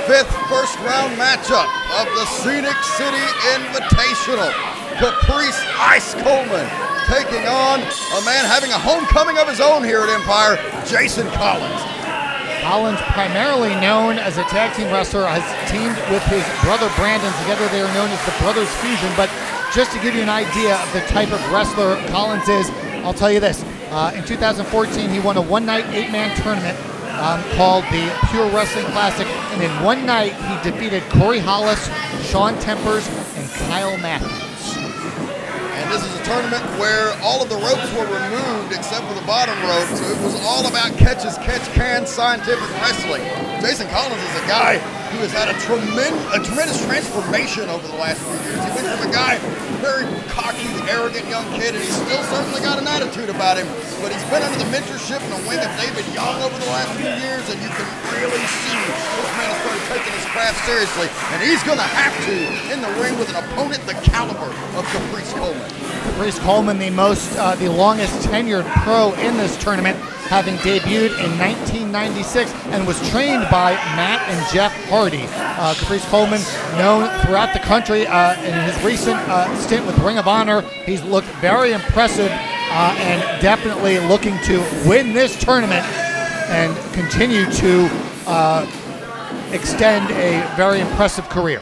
Fifth first-round matchup of the Scenic City Invitational. Caprice Coleman taking on a man having a homecoming of his own here at Empire, Jason Collins. Collins, primarily known as a tag team wrestler, has teamed with his brother Brandon. Together they are known as the Brothers Fusion. But just to give you an idea of the type of wrestler Collins is, I'll tell you this. In 2014, he won a one-night, 8-man tournament called the Pure Wrestling Classic, and in one night he defeated Corey Hollis, Sean Tempers, and Kyle Matthews. And this is a tournament where all of the ropes were removed except for the bottom rope, so it was all about catch-can scientific wrestling. Jason Collins is a guy who has had a tremendous transformation over the last few years. He went from a guy, very cocky, arrogant young kid, and he's still certainly got an attitude about him, but he's been under the mentorship and the wing of David Young over the last few years, and you can really see this man has started taking his craft seriously, and he's going to have to in the ring with an opponent the caliber of Caprice Coleman. Caprice Coleman, the longest tenured pro in this tournament, having debuted in 1996 and was trained by Matt and Jeff Hardy. Caprice Coleman, known throughout the country in his recent stint with Ring of Honor. He's looked very impressive and definitely looking to win this tournament and continue to extend a very impressive career.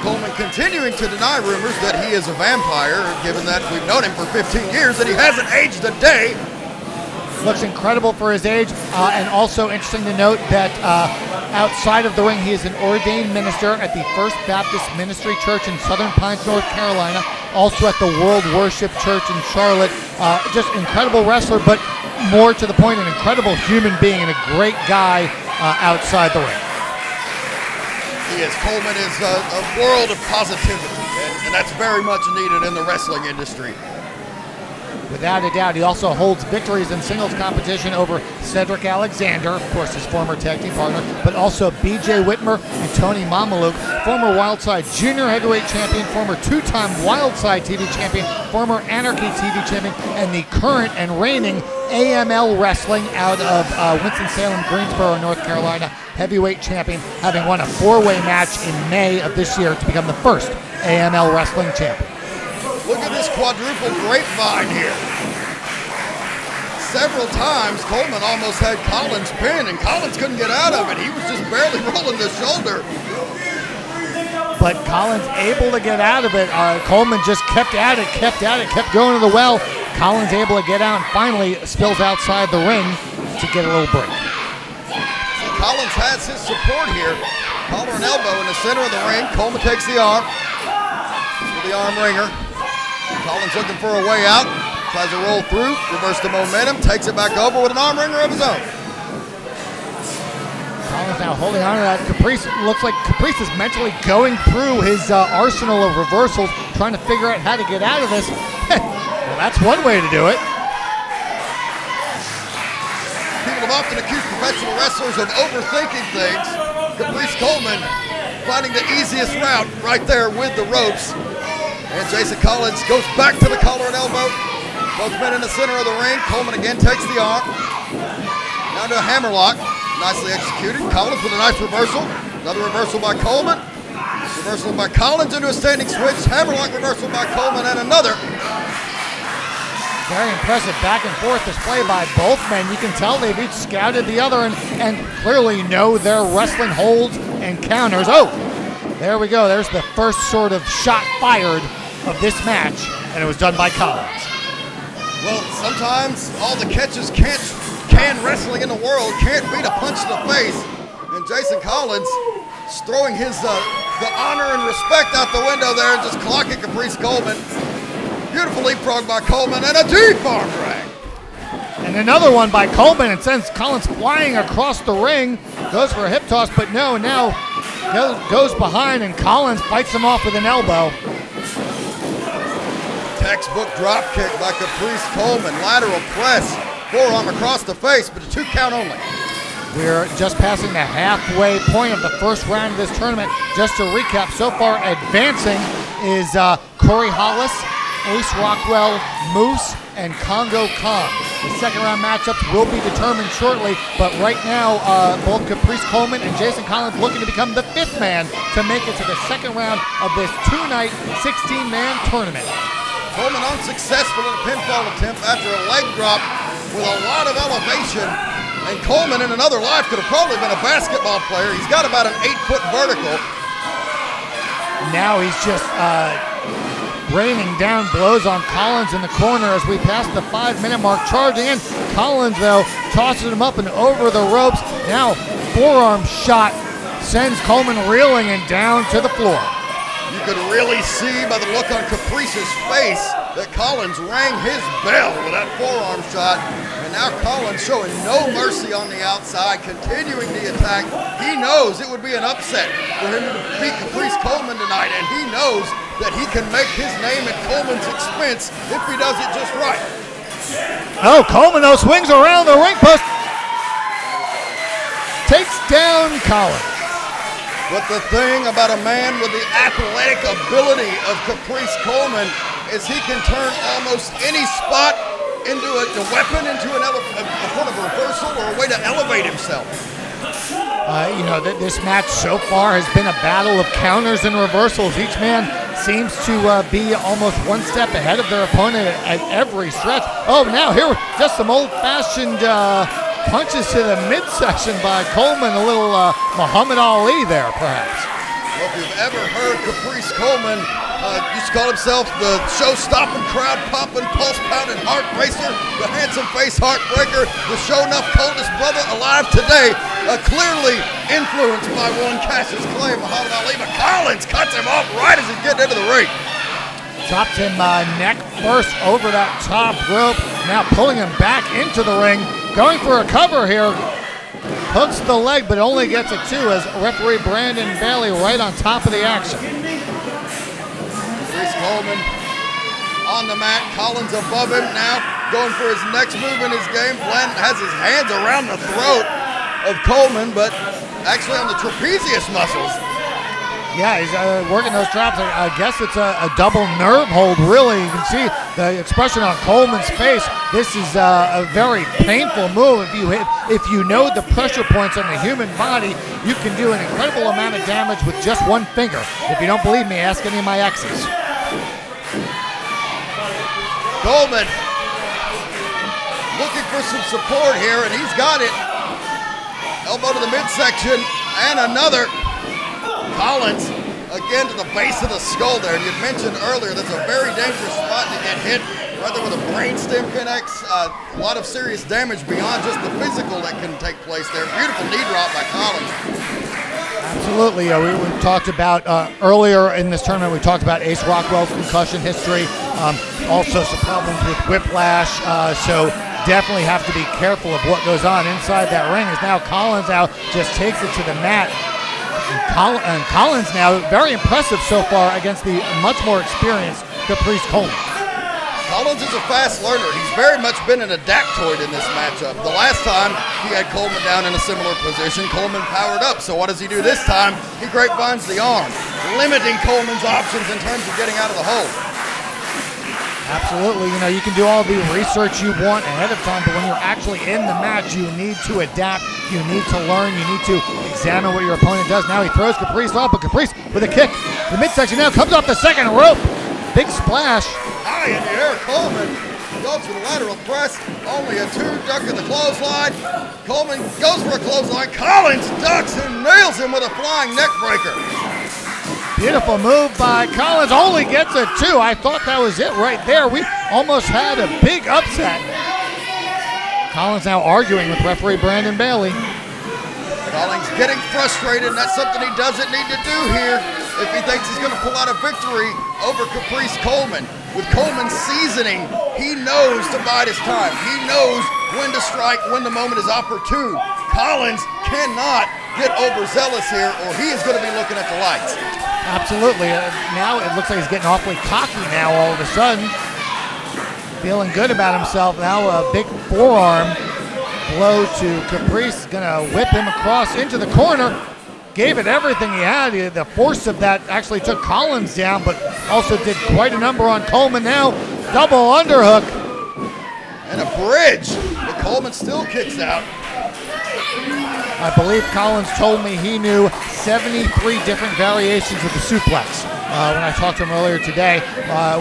Coleman continuing to deny rumors that he is a vampire, given that we've known him for 15 years and he hasn't aged a day. Looks incredible for his age, and also interesting to note that outside of the ring, he is an ordained minister at the First Baptist Ministry Church in Southern Pines, North Carolina, also at the World Worship Church in Charlotte. Just incredible wrestler, but more to the point, an incredible human being and a great guy outside the ring. He is. Coleman is a world of positivity, and that's very much needed in the wrestling industry. Without a doubt, he also holds victories in singles competition over Cedric Alexander, of course his former tag team partner, but also B.J. Whitmer and Tony Mamaluke, former Wildside Junior Heavyweight Champion, former two-time Wildside TV Champion, former Anarchy TV Champion, and the current and reigning AML Wrestling out of Winston-Salem, Greensboro, North Carolina, heavyweight champion, having won a four-way match in May of this year to become the first AML Wrestling champion. Look at this quadruple grapevine here. Several times Coleman almost had Collins pinned, and Collins couldn't get out of it. He was just barely rolling the shoulder. But Collins able to get out of it. Coleman just kept at it, kept going to the well. Collins able to get out and finally spills outside the ring to get a little break. See, Collins has his support here. Collar and elbow in the center of the ring. Coleman takes the arm for the arm wringer. Collins looking for a way out, tries to roll through, reverse the momentum, takes it back over with an arm wringer of his own. Collins now holding on to that. Caprice, looks like Caprice is mentally going through his arsenal of reversals, trying to figure out how to get out of this. Well, that's one way to do it. People have often accused professional wrestlers of overthinking things. Caprice Coleman finding the easiest route right there with the ropes. And Jason Collins goes back to the collar and elbow. Both men in the center of the ring. Coleman again takes the arm. Now to a hammerlock. Nicely executed. Collins with a nice reversal. Another reversal by Coleman. Reversal by Collins into a standing switch. Hammerlock reversal by Coleman and another. Very impressive back and forth display by both men. You can tell they've each scouted the other and clearly know their wrestling holds and counters. Oh, there we go. There's the first sort of shot fired of this match, and it was done by Collins. Well, sometimes all the catches can wrestling in the world can't beat a punch to the face. And Jason Collins is throwing his the honor and respect out the window there and just clocking Caprice Coleman. Beautiful leapfrog by Coleman and a deep arm drag. And another one by Coleman, and sends Collins flying across the ring. Goes for a hip toss, but no, now goes behind, and Collins fights him off with an elbow. Textbook drop kick by Caprice Coleman. Lateral press, forearm across the face, but a 2 count only. We're just passing the halfway point of the first round of this tournament. Just to recap, so far advancing is Corey Hollis, Ace Rockwell, Moose, and Congo Khan. The second round matchups will be determined shortly, but right now both Caprice Coleman and Jason Collins looking to become the 5th man to make it to the second round of this 2-night 16-man tournament. Coleman unsuccessful in a pinfall attempt after a leg drop with a lot of elevation. And Coleman in another life could have probably been a basketball player. He's got about an 8-foot vertical. Now he's just raining down blows on Collins in the corner as we pass the 5-minute mark. Charging in, Collins though tosses him up and over the ropes. Now forearm shot sends Coleman reeling and down to the floor. You could really see by the look on Caprice's face that Collins rang his bell with that forearm shot. And now Collins showing no mercy on the outside, continuing the attack. He knows it would be an upset for him to beat Caprice Coleman tonight, and he knows that he can make his name at Coleman's expense if he does it just right. Oh, Coleman though swings around the ring post. Takes down Collins. But the thing about a man with the athletic ability of Caprice Coleman is he can turn almost any spot into a weapon, into a point of reversal or a way to elevate himself. You know, this match so far has been a battle of counters and reversals. Each man seems to be almost one step ahead of their opponent at every stretch. Oh, now here, just some old-fashioned punches to the midsection by Coleman, a little Muhammad Ali there, perhaps. Well, if you've ever heard Caprice Coleman used to call himself the show-stopping, crowd-popping, pulse-pounding heart racer, the handsome face heartbreaker, the show-enough coldest brother alive today, clearly influenced by one Cassius Clay, Muhammad Ali, but Collins cuts him off right as he's getting into the ring. Dropped him neck first over that top rope, now pulling him back into the ring. Going for a cover here, hooks the leg, but only gets a 2 as referee Brandon Bailey right on top of the action. Caprice Coleman on the mat, Collins above him now, going for his next move in his game plan, has his hands around the throat of Coleman, but actually on the trapezius muscles. Yeah, he's working those traps. I guess it's a double nerve hold, really. You can see the expression on Coleman's face. This is a very painful move. If you know the pressure points on the human body, you can do an incredible amount of damage with just one finger. If you don't believe me, ask any of my exes. Coleman looking for some support here, and he's got it. Elbow to the midsection, and another. Collins, again to the base of the skull there. And you mentioned earlier that's a very dangerous spot to get hit, whether with a brainstem connects, a lot of serious damage beyond just the physical that can take place there. Beautiful knee drop by Collins. Absolutely. We talked about earlier in this tournament, we talked about Ace Rockwell's concussion history, also some problems with whiplash, so definitely have to be careful of what goes on inside that ring. As now Collins just takes it to the mat. And Collins now very impressive so far against the much more experienced Caprice Coleman. Collins is a fast learner. He's very much been an adaptoid in this matchup. The last time he had Coleman down in a similar position, Coleman powered up. So what does he do this time? He grapevines the arm, limiting Coleman's options in terms of getting out of the hole. Absolutely. You know, you can do all the research you want ahead of time, but when you're actually in the match, you need to adapt. You need to learn. You need to examine what your opponent does. Now he throws Caprice off, but Caprice with a kick. The midsection now comes off the second rope. Big splash. High in the air, Coleman goes for the lateral press. Only a 2, ducking the clothesline. Coleman goes for a clothesline. Collins ducks and nails him with a flying neck breaker. Beautiful move by Collins, only gets a 2. I thought that was it right there. We almost had a big upset. Collins now arguing with referee Brandon Bailey. Collins getting frustrated, and that's something he doesn't need to do here if he thinks he's going to pull out a victory over Caprice Coleman. With Coleman seasoning, he knows to bide his time. He knows when to strike, when the moment is opportune. Collins cannot get overzealous here, or he is going to be looking at the lights. Absolutely. Now it looks like he's getting awfully cocky now all of a sudden. Feeling good about himself. Now a big forearm blow to Caprice. Going to whip him across into the corner. Gave it everything he had. The force of that actually took Collins down, but also did quite a number on Coleman. Now double underhook. And a bridge, but Coleman still kicks out. I believe Collins told me he knew 73 different variations of the suplex when I talked to him earlier today.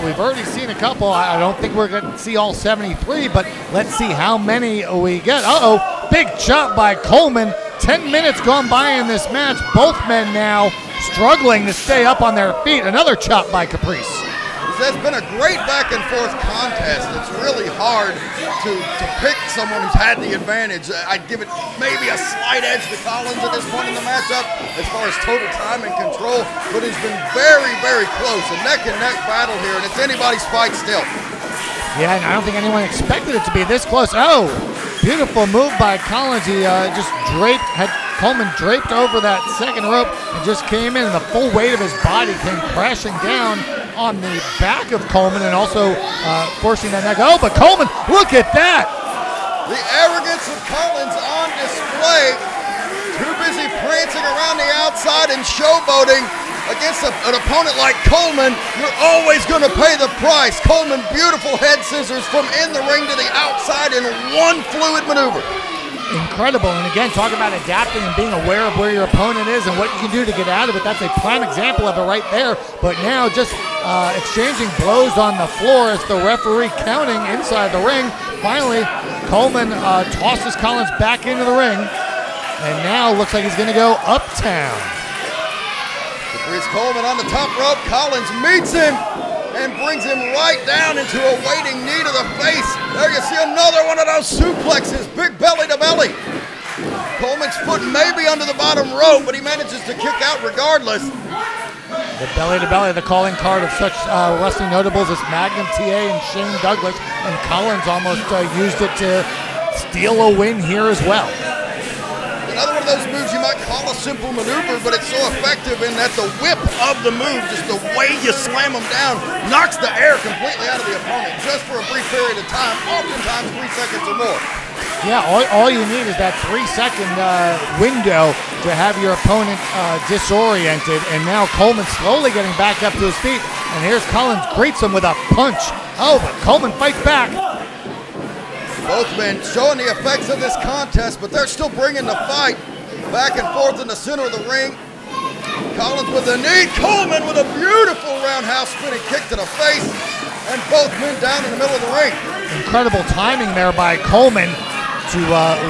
We've already seen a couple. I don't think we're going to see all 73, but let's see how many we get. Uh-oh, big chop by Coleman. 10 minutes gone by in this match. Both men now struggling to stay up on their feet. Another chop by Caprice. It's been a great back and forth contest. It's really hard to pick someone who's had the advantage. I'd give it maybe a slight edge to Collins at this point in the matchup as far as total time and control, but it's been very, very close. A neck-and-neck battle here, and it's anybody's fight still. Yeah, and I don't think anyone expected it to be this close. Oh, beautiful move by Collins. He just had Coleman draped over that second rope and just came in, and the full weight of his body came crashing down on the back of Coleman and also forcing that neck. Oh, but Coleman, look at that! The arrogance of Collins on display. Too busy prancing around the outside and showboating against an opponent like Coleman. You're always going to pay the price. Coleman, beautiful head scissors from in the ring to the outside in one fluid maneuver. Incredible, and again, talk about adapting and being aware of where your opponent is and what you can do to get out of it. That's a prime example of it right there. But now just exchanging blows on the floor as the referee counting inside the ring. Finally, Coleman tosses Collins back into the ring, and now looks like he's going to go uptown. Caprice Coleman on the top rope. Collins meets him and brings him right down into a waiting knee to the face. There you see another one of those suplexes, big belly to belly. Coleman's foot may be under the bottom rope, but he manages to kick out regardless. The belly to belly, the calling card of such wrestling notables as Magnum TA and Shane Douglas, and Collins almost used it to steal a win here as well. Another one of those moves you might call a simple maneuver, but it's so effective in that the whip of the move, just the way you slam them down, knocks the air completely out of the opponent just for a brief period of time, oftentimes 3 seconds or more. Yeah, all you need is that 3-second window to have your opponent disoriented, and now Coleman slowly getting back up to his feet, and here's Collins, greets him with a punch. Oh, but Coleman fights back. Both men showing the effects of this contest, but they're still bringing the fight back and forth in the center of the ring. Collins with a knee, Coleman with a beautiful roundhouse spinning kick to the face, and both men down in the middle of the ring. Incredible timing there by Coleman to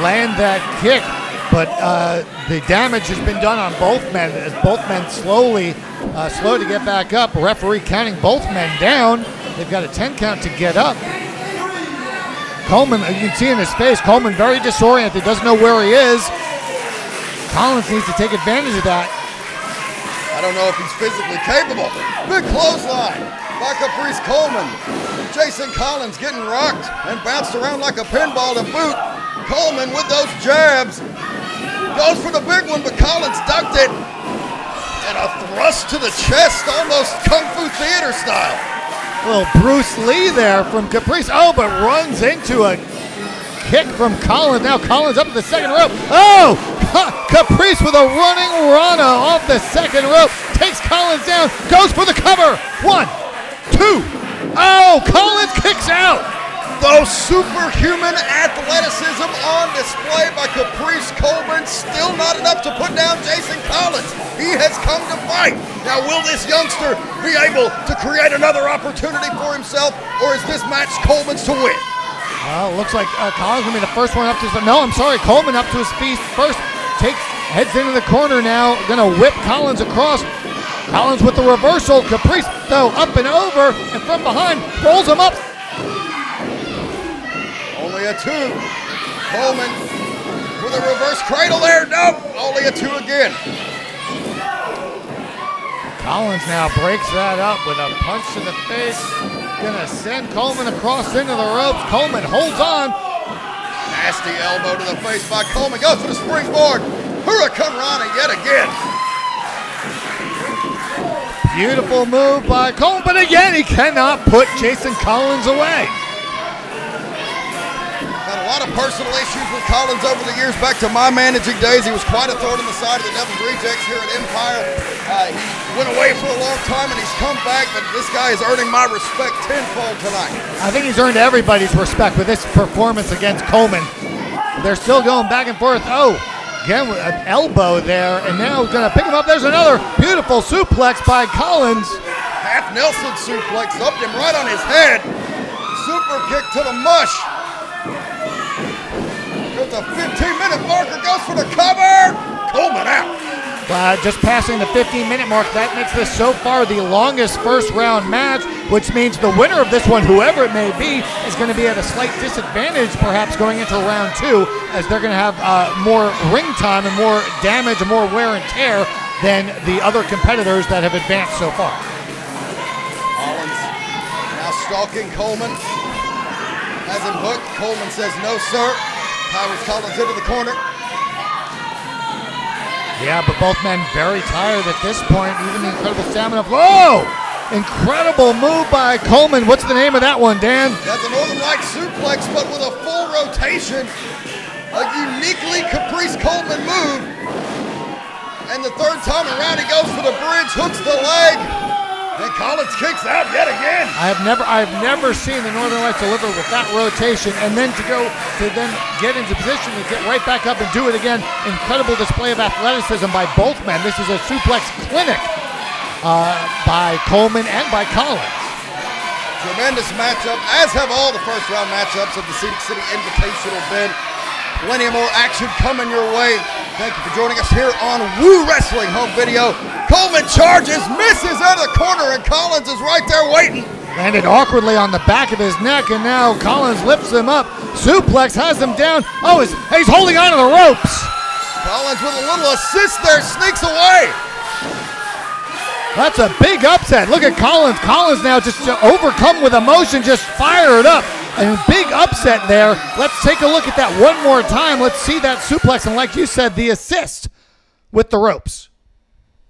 land that kick, but the damage has been done on both men as both men slow to get back up. Referee counting both men down. They've got a 10 count to get up. Coleman, you can see in his face, Coleman very disoriented, doesn't know where he is. Collins needs to take advantage of that. I don't know if he's physically capable. Big clothesline by Caprice Coleman. Jason Collins getting rocked and bounced around like a pinball to boot. Coleman with those jabs goes for the big one, but Collins ducked it. And a thrust to the chest, almost Kung Fu Theater style. A little Bruce Lee there from Caprice. Oh, but runs into a kick from Collins. Now Collins up to the second rope. Oh, Caprice with a running Rana off the second rope. Takes Collins down, goes for the cover. 1, 2. Oh, Collins kicks out. Those superhuman athleticism on display by Caprice Coleman. Still not enough to put down Jason Collins. He has come to fight. Now, will this youngster be able to create another opportunity for himself, or is this match Coleman's to win? Well, looks like Collins will be the first one up to his... No, I'm sorry, Coleman up to his feet first. Heads into the corner now. Going to whip Collins across. Collins with the reversal. Caprice, though, up and over, and from behind, rolls him up. Only a 2. Coleman with a reverse cradle there. Nope, only a 2 again. Collins now breaks that up with a punch to the face. Gonna send Coleman across into the ropes. Coleman holds on. Nasty elbow to the face by Coleman. Goes for the springboard. Hurricane Rana yet again. Beautiful move by Coleman, but again, he cannot put Jason Collins away. Had a lot of personal issues with Collins over the years. Back to my managing days, he was quite a thorn in the side of the Devil's Rejects here at Empire. He went away for a long time, and he's come back, but this guy is earning my respect tenfold tonight. I think he's earned everybody's respect with this performance against Coleman. They're still going back and forth. Oh, again, with an elbow there, and now going to pick him up. There's another beautiful suplex by Collins. Half Nelson suplex, upped him right on his head. Super kick to the mush. At the 15-minute marker, goes for the cover. Coleman out. Just passing the 15-minute mark, that makes this so far the longest first-round match, which means the winner of this one, whoever it may be, is going to be at a slight disadvantage, perhaps going into round 2, as they're going to have more ring time and more damage and more wear and tear than the other competitors that have advanced so far. Collins now stalking Coleman. Has him hooked. Coleman says, "No, sir." Powers Collins into the corner. Yeah, but both men very tired at this point. Even the incredible stamina. Whoa! Incredible move by Coleman. What's the name of that one, Dan? That's a Northern Light suplex, but with a full rotation. A uniquely Caprice Coleman move. And the third time around, he goes for the bridge, hooks the leg. And Collins kicks out yet again. I've never seen the Northern Lights deliver with that rotation, and then to then get into position to get right back up and do it again. Incredible display of athleticism by both men. This is a suplex clinic by Coleman and by Collins. Tremendous matchup, as have all the first round matchups of the Scenic City Invitational bid. Plenty of more action coming your way. Thank you for joining us here on WHOO Wrestling Home Video. Coleman charges, misses out of the corner, and Collins is right there waiting. Landed awkwardly on the back of his neck, and now Collins lifts him up. Suplex has him down. Oh, he's holding on to the ropes. Collins with a little assist there, sneaks away. That's a big upset. Look at Collins. Collins now just overcome with emotion, just fired up. A big upset there. Let's take a look at that one more time. Let's see that suplex, and like you said, the assist with the ropes.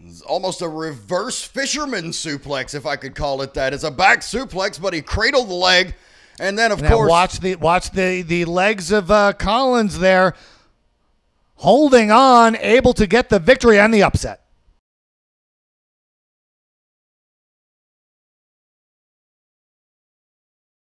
It's almost a reverse fisherman suplex, if I could call it that. It's a back suplex, but he cradled the leg, and then, of course... Watch the legs of Collins there, holding on, able to get the victory and the upset.